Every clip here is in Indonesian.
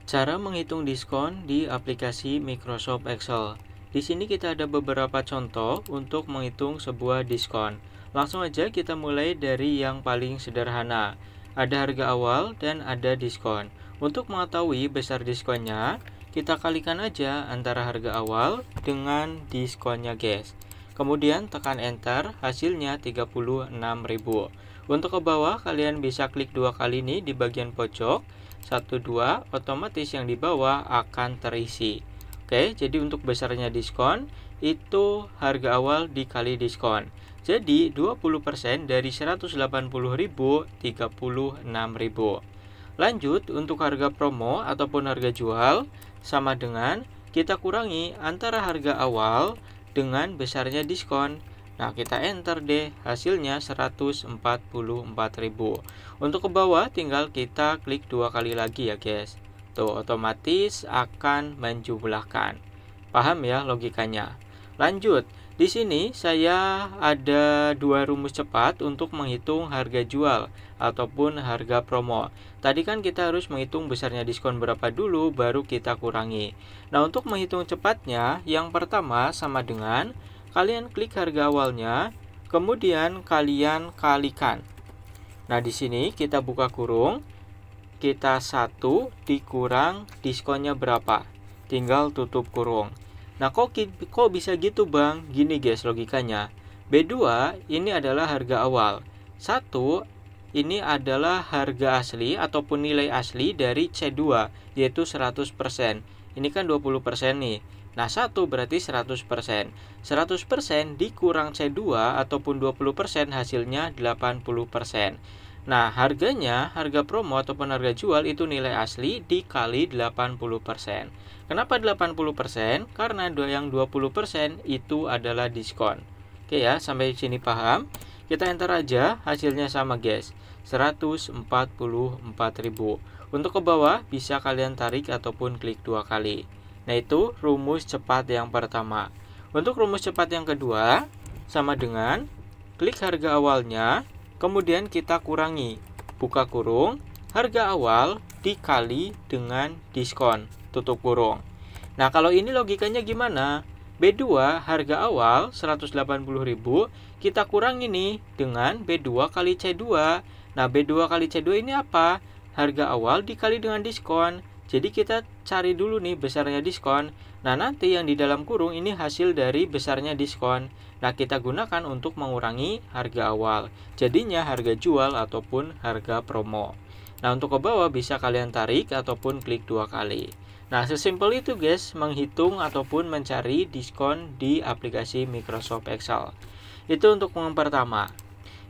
Cara menghitung diskon di aplikasi Microsoft Excel. Di sini kita ada beberapa contoh untuk menghitung sebuah diskon. Langsung aja kita mulai dari yang paling sederhana. Ada harga awal dan ada diskon. Untuk mengetahui besar diskonnya, kita kalikan aja antara harga awal dengan diskonnya, guys. Kemudian tekan enter, hasilnya 36.000. Untuk ke bawah, kalian bisa klik dua kali nih di bagian pojok. 1, 2, otomatis yang di bawah akan terisi. Oke, jadi untuk besarnya diskon, itu harga awal dikali diskon. Jadi 20% dari 180.000, 36.000. Lanjut, untuk harga promo ataupun harga jual, sama dengan kita kurangi antara harga awal dengan besarnya diskon. Nah, kita enter deh, hasilnya 144.000. Untuk ke bawah tinggal kita klik dua kali lagi ya, guys. Tuh, otomatis akan menjumlahkan. Paham ya logikanya? Lanjut, di sini saya ada dua rumus cepat untuk menghitung harga jual ataupun harga promo. Tadi kan kita harus menghitung besarnya diskon berapa dulu, baru kita kurangi. Nah, untuk menghitung cepatnya, yang pertama sama dengan kalian klik harga awalnya, kemudian kalian kalikan. Nah, di sini kita buka kurung, kita 1 dikurang diskonnya berapa. Tinggal tutup kurung. Nah, kok bisa gitu, Bang? Gini, guys, logikanya. B2 ini adalah harga awal. 1 ini adalah harga asli ataupun nilai asli dari C2, yaitu 100%. Ini kan 20% nih. Nah, 1 berarti 100%. 100% dikurang C2 ataupun 20% hasilnya 80%. Nah, harganya, harga promo ataupun harga jual itu nilai asli dikali 80%. Kenapa 80%? Karena yang 20% itu adalah diskon. Oke ya, sampai sini paham? Kita enter aja, hasilnya sama, guys. 144.000. Untuk ke bawah bisa kalian tarik ataupun klik dua kali. Nah, itu rumus cepat yang pertama. Untuk rumus cepat yang kedua, sama dengan klik harga awalnya, kemudian kita kurangi, buka kurung, harga awal dikali dengan diskon, tutup kurung. Nah, kalau ini logikanya gimana? B2 harga awal 180.000, kita kurangi nih dengan B2 kali C2. Nah, B2 kali C2 ini apa? Harga awal dikali dengan diskon. Jadi kita cari dulu nih besarnya diskon. Nah, nanti yang di dalam kurung ini hasil dari besarnya diskon. Nah, kita gunakan untuk mengurangi harga awal. Jadinya harga jual ataupun harga promo. Nah, untuk ke bawah bisa kalian tarik ataupun klik dua kali. Nah, sesimpel itu, guys, menghitung ataupun mencari diskon di aplikasi Microsoft Excel. Itu untuk yang pertama.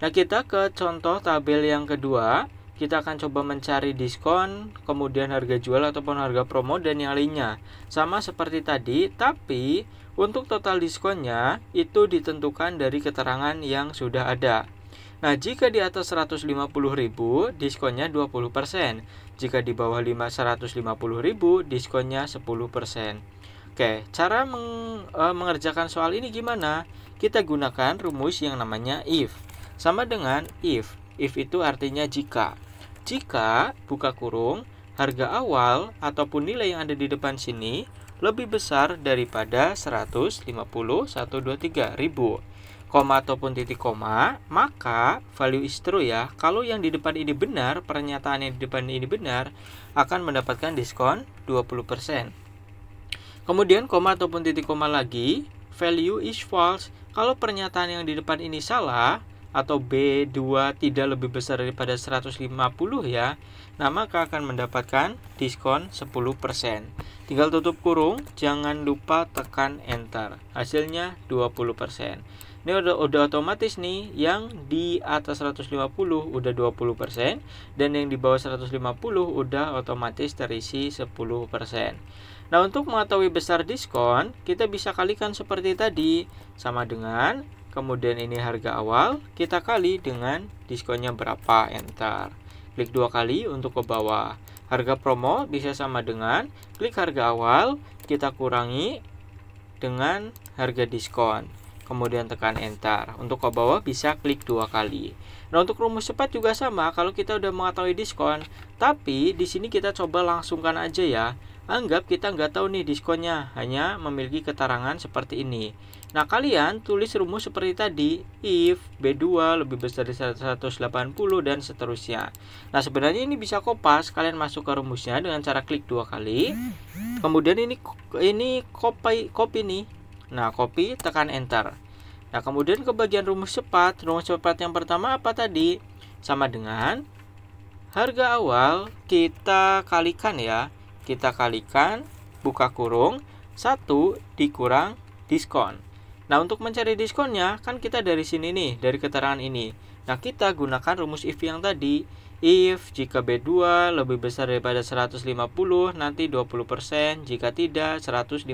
Nah, kita ke contoh tabel yang kedua. Kita akan coba mencari diskon, kemudian harga jual ataupun harga promo dan yang lainnya. Sama seperti tadi, tapi untuk total diskonnya itu ditentukan dari keterangan yang sudah ada. Nah, jika di atas 150.000, diskonnya 20%. Jika di bawah 150.000, diskonnya 10%. Oke, cara mengerjakan soal ini gimana? Kita gunakan rumus yang namanya if. Sama dengan if. If itu artinya jika. Jika, buka kurung, harga awal ataupun nilai yang ada di depan sini lebih besar daripada 150.123.000, koma ataupun titik koma, maka value is true ya. Kalau yang di depan ini benar, pernyataan yang di depan ini benar, akan mendapatkan diskon 20%. Kemudian koma ataupun titik koma lagi, value is false. Kalau pernyataan yang di depan ini salah, atau B2 tidak lebih besar daripada 150 ya, nah maka akan mendapatkan diskon 10%. Tinggal tutup kurung, jangan lupa tekan enter. Hasilnya 20%. Ini udah otomatis nih, yang di atas 150 udah 20% dan yang di bawah 150 udah otomatis terisi 10%. Nah, untuk mengetahui besar diskon, kita bisa kalikan seperti tadi, sama dengan kemudian ini harga awal, kita kali dengan diskonnya berapa, enter. Klik dua kali untuk ke bawah. Harga promo bisa sama dengan klik harga awal, kita kurangi dengan harga diskon. kemudian tekan enter. Untuk ke bawah bisa klik 2 kali. Nah, untuk rumus cepat juga sama. Kalau kita udah mengetahui diskon, tapi di sini kita coba langsungkan aja ya. Anggap kita nggak tahu nih diskonnya, hanya memiliki keterangan seperti ini. Nah, kalian tulis rumus seperti tadi, if B2 lebih besar dari 180 dan seterusnya. Nah, sebenarnya ini bisa kopas, kalian masuk ke rumusnya dengan cara klik 2 kali. Kemudian ini copy nih. Nah, copy, tekan enter. Nah, kemudian ke bagian rumus cepat. Rumus cepat yang pertama apa tadi? Sama dengan harga awal kita kalikan ya. Kita kalikan, buka kurung, 1 dikurang diskon. Nah, untuk mencari diskonnya, kan kita dari sini nih, dari keterangan ini. Nah, kita gunakan rumus if yang tadi. If jika B2 lebih besar daripada 150, nanti 20%. Jika tidak, 100%.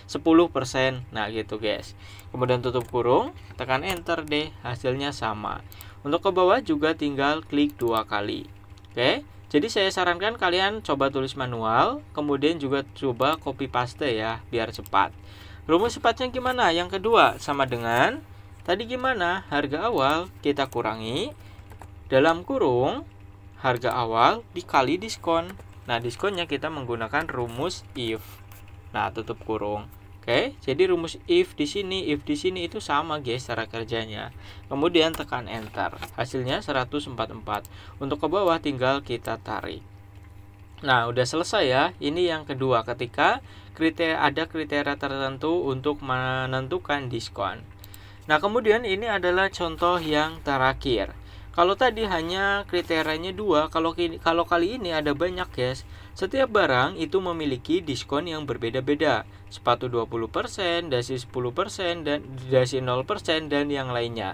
10%. Nah, gitu guys. Kemudian tutup kurung, tekan enter deh, hasilnya sama. Untuk ke bawah juga tinggal klik 2 kali. Oke. Jadi saya sarankan kalian coba tulis manual, kemudian juga coba copy paste ya, biar cepat. Rumus cepatnya gimana? Yang kedua, sama dengan tadi gimana? Harga awal kita kurangi, dalam kurung, harga awal dikali diskon. Nah, diskonnya kita menggunakan rumus if. Nah, tutup kurung. Oke, jadi rumus if di sini itu sama guys cara kerjanya. Kemudian tekan enter. Hasilnya 144. Untuk ke bawah tinggal kita tarik. Nah, udah selesai ya. Ini yang kedua ketika ada kriteria tertentu untuk menentukan diskon. Nah, kemudian ini adalah contoh yang terakhir. Kalau tadi hanya kriterianya 2, kalau kali ini ada banyak guys. Setiap barang itu memiliki diskon yang berbeda-beda. Sepatu 20%, dasi 10%, dan dasi 0% dan yang lainnya.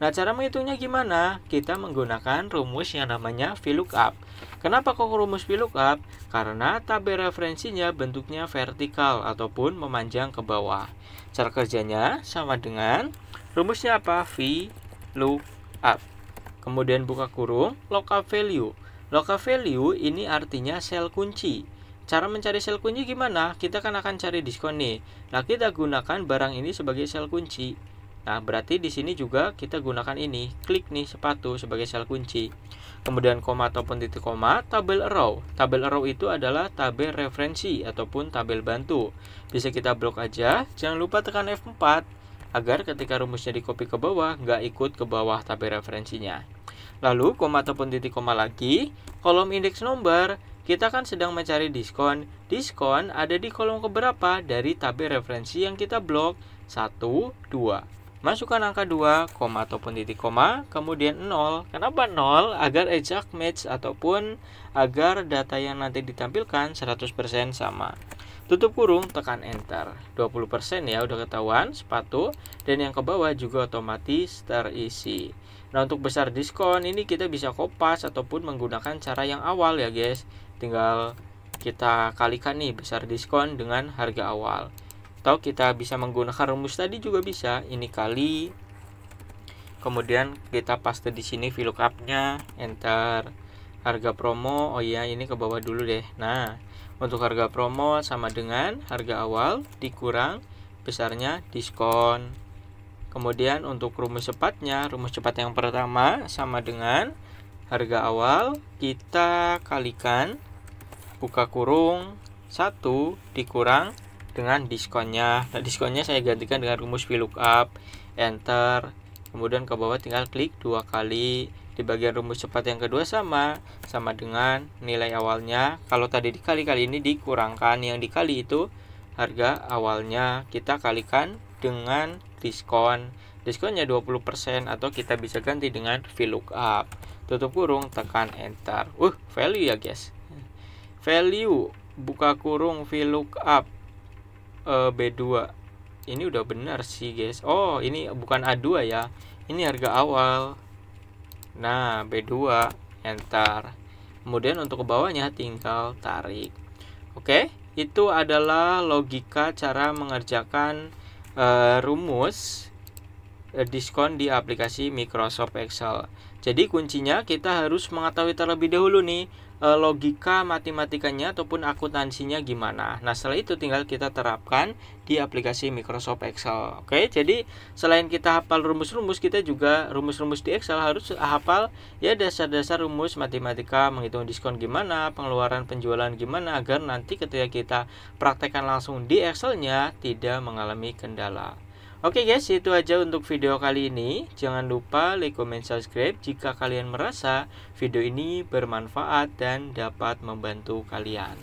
Nah, cara menghitungnya gimana? Kita menggunakan rumus yang namanya VLOOKUP. Kenapa kok rumus VLOOKUP? Karena tabel referensinya bentuknya vertikal ataupun memanjang ke bawah. Cara kerjanya sama dengan rumusnya apa? VLOOKUP. Kemudian buka kurung, lookup value. Lookup value ini artinya sel kunci. Cara mencari sel kunci gimana? Kita kan akan cari diskon nih. Nah, kita gunakan barang ini sebagai sel kunci. Nah, berarti di sini juga kita gunakan ini. Klik nih sepatu sebagai sel kunci. Kemudian koma ataupun titik koma, tabel arrow. Tabel arrow itu adalah tabel referensi ataupun tabel bantu. Bisa kita blok aja. Jangan lupa tekan F4 agar ketika rumusnya di copy ke bawah, nggak ikut ke bawah tabel referensinya. Lalu, koma ataupun titik koma lagi, kolom indeks nomor, kita kan sedang mencari diskon. Diskon ada di kolom keberapa dari tabel referensi yang kita blok? 1, 2. Masukkan angka 2, koma ataupun titik koma, kemudian 0. Kenapa 0? Agar exact match ataupun agar data yang nanti ditampilkan 100% sama. Tutup kurung, tekan enter. 20% ya udah ketahuan sepatu, dan yang ke bawah juga otomatis terisi. Nah, untuk besar diskon ini kita bisa kopas ataupun menggunakan cara yang awal ya guys. Tinggal kita kalikan nih besar diskon dengan harga awal. Atau kita bisa menggunakan rumus tadi juga bisa. Ini kali, kemudian kita paste di sini VLOOKUP-nya, enter. Harga promo, oh iya ini ke bawah dulu deh. Nah, untuk harga promo sama dengan harga awal dikurang besarnya diskon. Kemudian untuk rumus cepatnya, rumus cepat yang pertama sama dengan harga awal kita kalikan, buka kurung, 1 dikurang dengan diskonnya. Nah, diskonnya saya gantikan dengan rumus VLOOKUP, enter. Kemudian ke bawah tinggal klik 2 kali. Di bagian rumus cepat yang kedua sama dengan nilai awalnya. Kalau tadi dikali, kali ini dikurangkan. Yang dikali itu harga awalnya, kita kalikan dengan diskon. Diskonnya 20% atau kita bisa ganti dengan VLOOKUP. Tutup kurung, tekan enter. Value ya guys. Value, buka kurung, VLOOKUP B2. Ini udah benar sih guys. Oh, ini bukan A2 ya. Ini harga awal. Nah, B2, enter. Kemudian untuk ke bawahnya tinggal tarik. Oke, itu adalah logika cara mengerjakan rumus diskon di aplikasi Microsoft Excel. Jadi kuncinya kita harus mengetahui terlebih dahulu nih logika matematikanya ataupun akuntansinya gimana. Nah, setelah itu tinggal kita terapkan di aplikasi Microsoft Excel. Oke, jadi selain kita hafal rumus-rumus, kita juga rumus-rumus di Excel harus hafal ya dasar-dasar rumus matematika, menghitung diskon gimana, pengeluaran penjualan gimana, agar nanti ketika kita praktekkan langsung di Excel-nya tidak mengalami kendala. Oke guys, itu aja untuk video kali ini. Jangan lupa like, comment, subscribe jika kalian merasa video ini bermanfaat dan dapat membantu kalian.